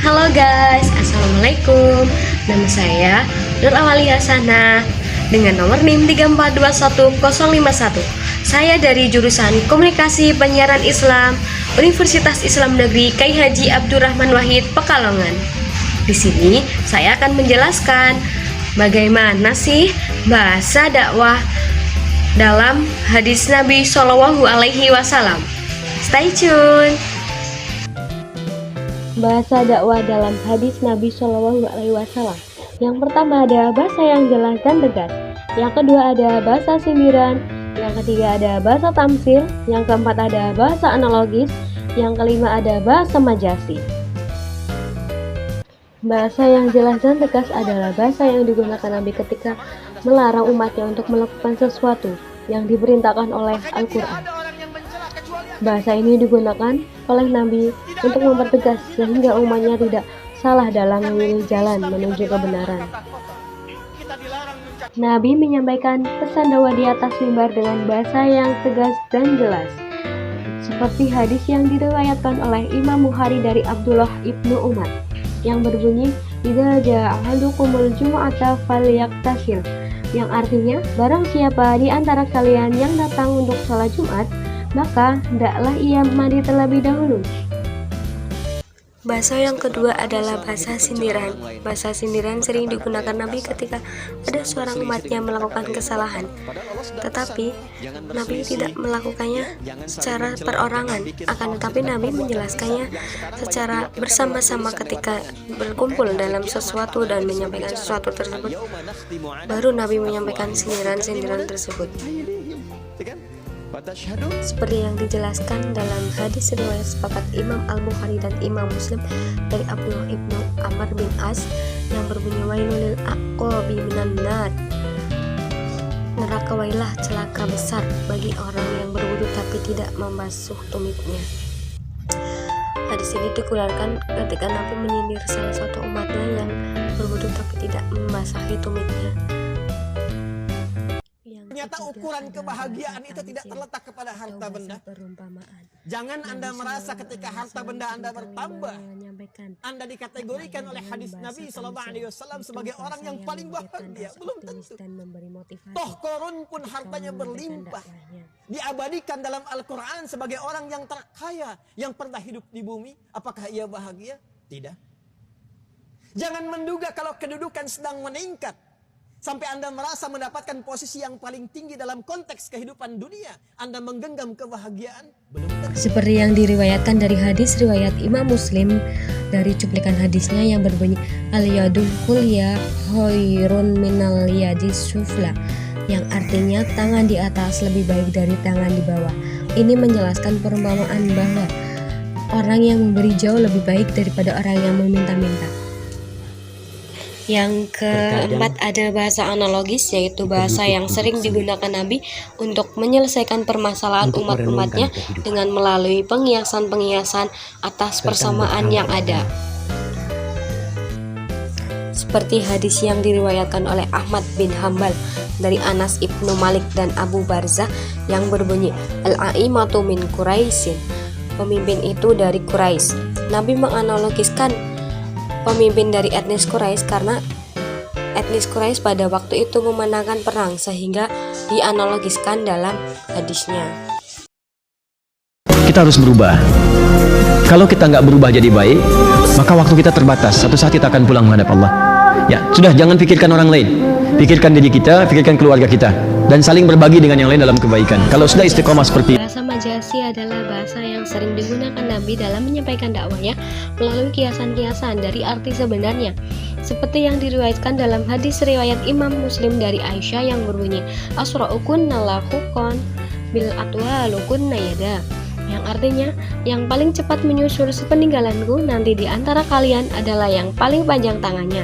Halo guys, Assalamualaikum. Nama saya Nur Awalia Sana dengan nomor NIM 3421051. Saya dari jurusan Komunikasi Penyiaran Islam Universitas Islam Negeri Kyai Haji Abdurrahman Wahid Pekalongan. Di sini saya akan menjelaskan bagaimana sih bahasa dakwah dalam hadis Nabi Shallallahu Alaihi Wasallam. Stay tune. Bahasa dakwah dalam hadis Nabi Shallallahu Alaihi Wasallam. Yang pertama ada bahasa yang jelas dan tegas. Yang kedua ada bahasa sindiran. Yang ketiga ada bahasa tamsil. Yang keempat ada bahasa analogis. Yang kelima ada bahasa majasi. Bahasa yang jelas dan tegas adalah bahasa yang digunakan Nabi ketika melarang umatnya untuk melakukan sesuatu yang diperintahkan oleh Al-Quran. Bahasa ini digunakan oleh Nabi untuk mempertegas sehingga umatnya tidak salah dalam memilih jalan menuju kebenaran. Nabi menyampaikan pesan dakwah di atas mimbar dengan bahasa yang tegas dan jelas, seperti hadis yang diriwayatkan oleh Imam Bukhari dari Abdullah ibnu Umar yang berbunyi, "Idza jaa ahadukumul jumu'ata falyaktasil," yang artinya, barang siapa di antara kalian yang datang untuk sholat Jumat, maka hendaklah ia mandi terlebih dahulu. Bahasa yang kedua adalah bahasa sindiran. Bahasa sindiran sering digunakan Nabi ketika ada seorang umatnya melakukan kesalahan. Tetapi Nabi tidak melakukannya secara perorangan, akan tetapi Nabi menjelaskannya secara bersama-sama ketika berkumpul dalam sesuatu dan menyampaikan sesuatu tersebut. Baru Nabi menyampaikan sindiran-sindiran tersebut. Seperti yang dijelaskan dalam hadis riwayat sepakat Imam Al-Bukhari dan Imam Muslim dari Abdullah ibnu Amr bin As yang berbunyi, "Wailul lil aqabi minan nar." Neraka wailah, celaka besar bagi orang yang berwudu tapi tidak membasuh tumitnya. Hadis ini dikeluarkan ketika Nabi menyindir salah satu umatnya yang berwudu tapi tidak membasahi tumitnya. Ternyata ukuran kebahagiaan itu tidak terletak kepada harta benda. Jangan Anda merasa ketika harta benda Anda bertambah, Anda dikategorikan oleh hadis Nabi SAW sebagai orang yang paling bahagia. Belum tentu. Toh Korun pun hartanya berlimpah, diabadikan dalam Al-Quran sebagai orang yang terkaya yang pernah hidup di bumi. Apakah ia bahagia? Tidak. Jangan menduga kalau kedudukan sedang meningkat sampai Anda merasa mendapatkan posisi yang paling tinggi dalam konteks kehidupan dunia, Anda menggenggam kebahagiaan. Belum tentu. Seperti yang diriwayatkan dari hadis riwayat Imam Muslim dari cuplikan hadisnya yang berbunyi, "Al-yadul ulya khairun minal yadis sufla," yang artinya tangan di atas lebih baik dari tangan di bawah. Ini menjelaskan perumpamaan bahwa orang yang memberi jauh lebih baik daripada orang yang meminta-minta. Yang keempat ada bahasa analogis, yaitu bahasa yang sering digunakan Nabi untuk menyelesaikan permasalahan umat-umatnya dengan melalui penghiasan-penghiasan atas persamaan yang ada. Seperti hadis yang diriwayatkan oleh Ahmad bin Hambal dari Anas ibnu Malik dan Abu Barzah yang berbunyi, "Al-a'imatu min Quraisyin," pemimpin itu dari Quraisy. Nabi menganalogiskan pemimpin dari etnis Quraisy karena etnis Quraisy pada waktu itu memenangkan perang, sehingga dianalogiskan dalam hadisnya. Kita harus berubah. Kalau kita nggak berubah jadi baik, maka waktu kita terbatas. Satu saat kita akan pulang menghadap Allah. Ya, sudah, jangan pikirkan orang lain. Pikirkan diri kita, pikirkan keluarga kita, dan saling berbagi dengan yang lain dalam kebaikan. Kalau sudah istiqomah seperti itu. Bahasa majasi adalah bahasa yang sering digunakan Nabi dalam menyampaikan dakwahnya melalui kiasan-kiasan dari arti sebenarnya. Seperti yang diriwayatkan dalam hadis riwayat Imam Muslim dari Aisyah yang berbunyi, "Asra'ukunna lahukon bil atwalukunna yada," yang artinya, yang paling cepat menyusul sepeninggalanku nanti di antara kalian adalah yang paling panjang tangannya.